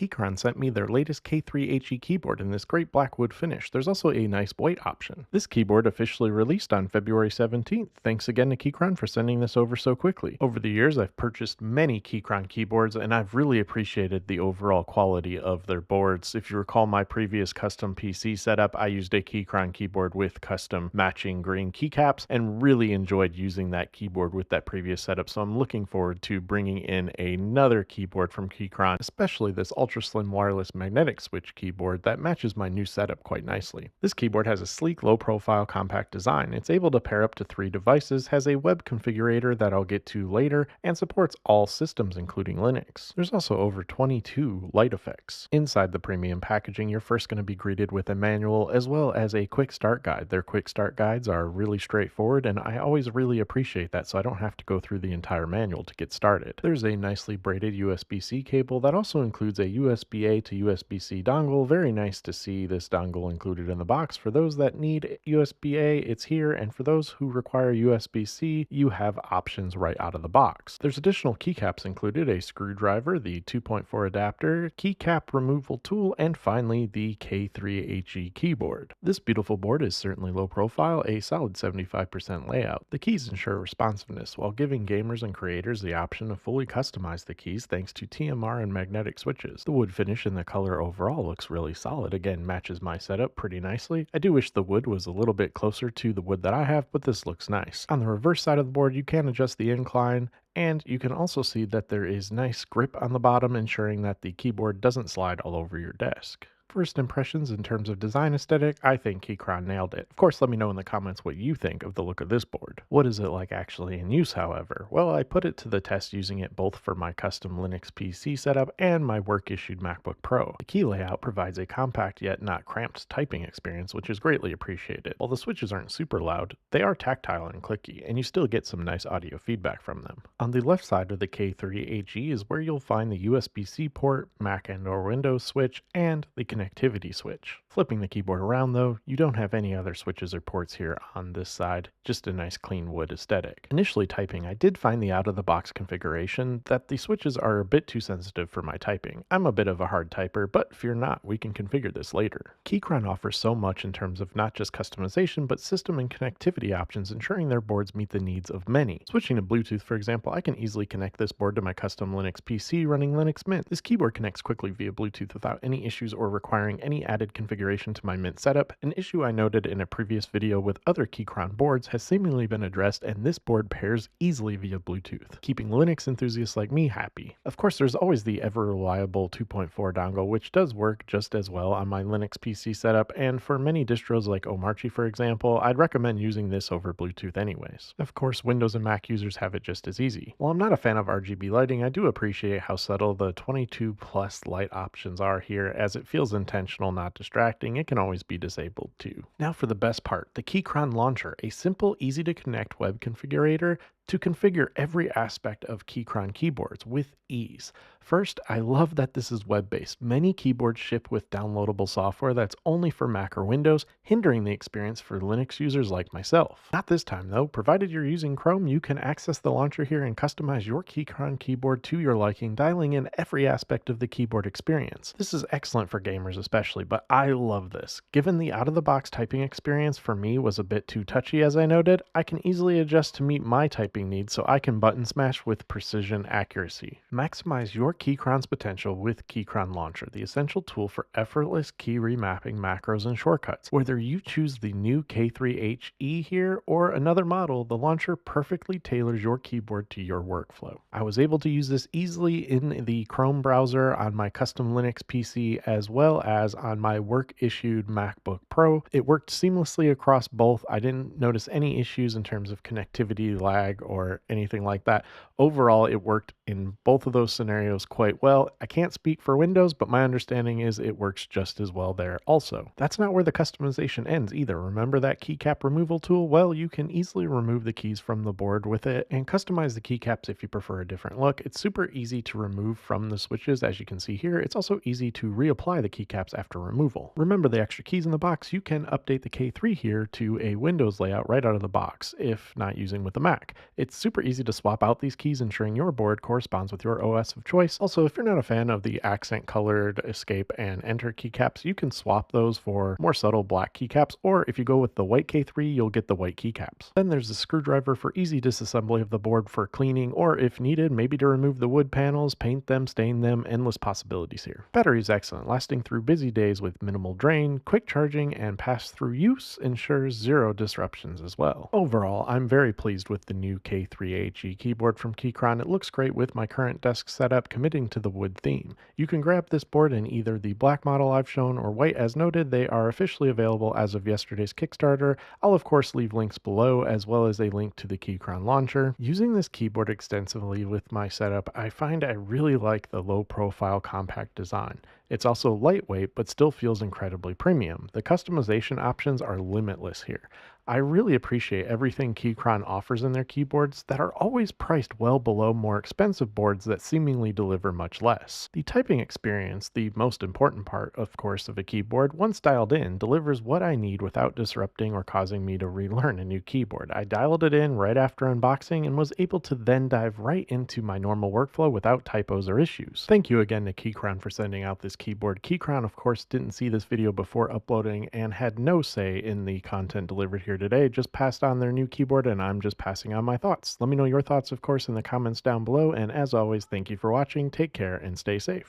Keychron sent me their latest K3 HE keyboard in this great black wood finish. There's also a nice white option. This keyboard officially released on February 17th. Thanks again to Keychron for sending this over so quickly. Over the years, I've purchased many Keychron keyboards, and I've really appreciated the overall quality of their boards. If you recall my previous custom PC setup, I used a Keychron keyboard with custom matching green keycaps and really enjoyed using that keyboard with that previous setup. So I'm looking forward to bringing in another keyboard from Keychron, especially this ultra slim wireless magnetic switch keyboard that matches my new setup quite nicely. This keyboard has a sleek, low profile, compact design. It's able to pair up to 3 devices, has a web configurator that I'll get to later, and supports all systems including Linux. There's also over 22 light effects. Inside the premium packaging, you're first going to be greeted with a manual as well as a quick start guide. Their quick start guides are really straightforward, and I always really appreciate that, so I don't have to go through the entire manual to get started. There's a nicely braided USB-C cable that also includes a USB-A to USB-C dongle. Very nice to see this dongle included in the box. For those that need USB-A, it's here, and for those who require USB-C, you have options right out of the box. There's additional keycaps included, a screwdriver, the 2.4 adapter, keycap removal tool, and finally the K3 HE keyboard. This beautiful board is certainly low profile, a solid 75% layout. The keys ensure responsiveness while giving gamers and creators the option to fully customize the keys thanks to TMR and magnetic switches. The wood finish and the color overall looks really solid. Again, matches my setup pretty nicely. I do wish the wood was a little bit closer to the wood that I have, but this looks nice. On the reverse side of the board, you can adjust the incline, and you can also see that there is nice grip on the bottom, ensuring that the keyboard doesn't slide all over your desk. First impressions in terms of design aesthetic, I think Keychron nailed it. Of course, let me know in the comments what you think of the look of this board. What is it like actually in use, however? Well, I put it to the test using it both for my custom Linux PC setup and my work-issued MacBook Pro. The key layout provides a compact yet not cramped typing experience, which is greatly appreciated. While the switches aren't super loud, they are tactile and clicky, and you still get some nice audio feedback from them. On the left side of the K3 HE is where you'll find the USB-C port, Mac and/or Windows switch, and the connectivity switch. Flipping the keyboard around though, you don't have any other switches or ports here on this side, just a nice clean wood aesthetic. Initially typing, I did find the out-of-the-box configuration that the switches are a bit too sensitive for my typing. I'm a bit of a hard typer, but fear not, we can configure this later. Keychron offers so much in terms of not just customization, but system and connectivity options, ensuring their boards meet the needs of many. Switching to Bluetooth, for example, I can easily connect this board to my custom Linux PC running Linux Mint. This keyboard connects quickly via Bluetooth without any issues or requiring any added configuration to my Mint setup. An issue I noted in a previous video with other Keychron boards has seemingly been addressed, and this board pairs easily via Bluetooth, keeping Linux enthusiasts like me happy. Of course, there's always the ever-reliable 2.4 dongle, which does work just as well on my Linux PC setup, and for many distros like Omarchi, for example, I'd recommend using this over Bluetooth anyways. Of course, Windows and Mac users have it just as easy. While I'm not a fan of RGB lighting, I do appreciate how subtle the 22 plus light options are here, as it feels intentional, not distracting. It can always be disabled too. Now for the best part, the Keychron Launcher, a simple, easy to connect web configurator to configure every aspect of Keychron keyboards with ease. First, I love that this is web-based. Many keyboards ship with downloadable software that's only for Mac or Windows, hindering the experience for Linux users like myself. Not this time though. Provided you're using Chrome, you can access the launcher here and customize your Keychron keyboard to your liking, dialing in every aspect of the keyboard experience. This is excellent for gamers especially, but I love this. Given the out-of-the-box typing experience for me was a bit too touchy, as I noted, I can easily adjust to meet my typing needs, so I can button smash with precision accuracy. Maximize your Keychron's potential with Keychron Launcher, the essential tool for effortless key remapping macros and shortcuts. Whether you choose the new K3 HE here or another model, the launcher perfectly tailors your keyboard to your workflow. I was able to use this easily in the Chrome browser on my custom Linux PC as well as on my work-issued MacBook Pro. It worked seamlessly across both. I didn't notice any issues in terms of connectivity, lag, or anything like that. Overall, it worked in both of those scenarios quite well. I can't speak for Windows, but my understanding is it works just as well there also. That's not where the customization ends either. Remember that keycap removal tool? Well, you can easily remove the keys from the board with it and customize the keycaps if you prefer a different look. It's super easy to remove from the switches, as you can see here. It's also easy to reapply the keycaps after removal. Remember the extra keys in the box? You can update the K3 here to a Windows layout right out of the box, if not using with the Mac. It's super easy to swap out these keys, ensuring your board corresponds corresponds with your OS of choice. Also, if you're not a fan of the accent colored escape and enter keycaps, you can swap those for more subtle black keycaps, or if you go with the white K3, you'll get the white keycaps. Then there's a screwdriver for easy disassembly of the board for cleaning, or if needed, maybe to remove the wood panels, paint them, stain them, endless possibilities here. Battery is excellent, lasting through busy days with minimal drain, quick charging, and pass-through use ensures zero disruptions as well. Overall, I'm very pleased with the new K3 HE keyboard from Keychron. It looks great with my current desk setup committing to the wood theme. You can grab this board in either the black model I've shown or white as noted. They are officially available as of yesterday's Kickstarter. I'll of course leave links below as well as a link to the Keychron Launcher. Using this keyboard extensively with my setup, I find I really like the low profile compact design. It's also lightweight but still feels incredibly premium. The customization options are limitless here. I really appreciate everything Keychron offers in their keyboards that are always priced well below more expensive boards that seemingly deliver much less. The typing experience, the most important part, of course, of a keyboard, once dialed in, delivers what I need without disrupting or causing me to relearn a new keyboard. I dialed it in right after unboxing and was able to then dive right into my normal workflow without typos or issues. Thank you again to Keychron for sending out this keyboard. Keychron, of course, didn't see this video before uploading and had no say in the content delivered here today, just passed on their new keyboard and I'm just passing on my thoughts. Let me know your thoughts, of course, in the comments down below, and as always, thank you for watching, take care, and stay safe.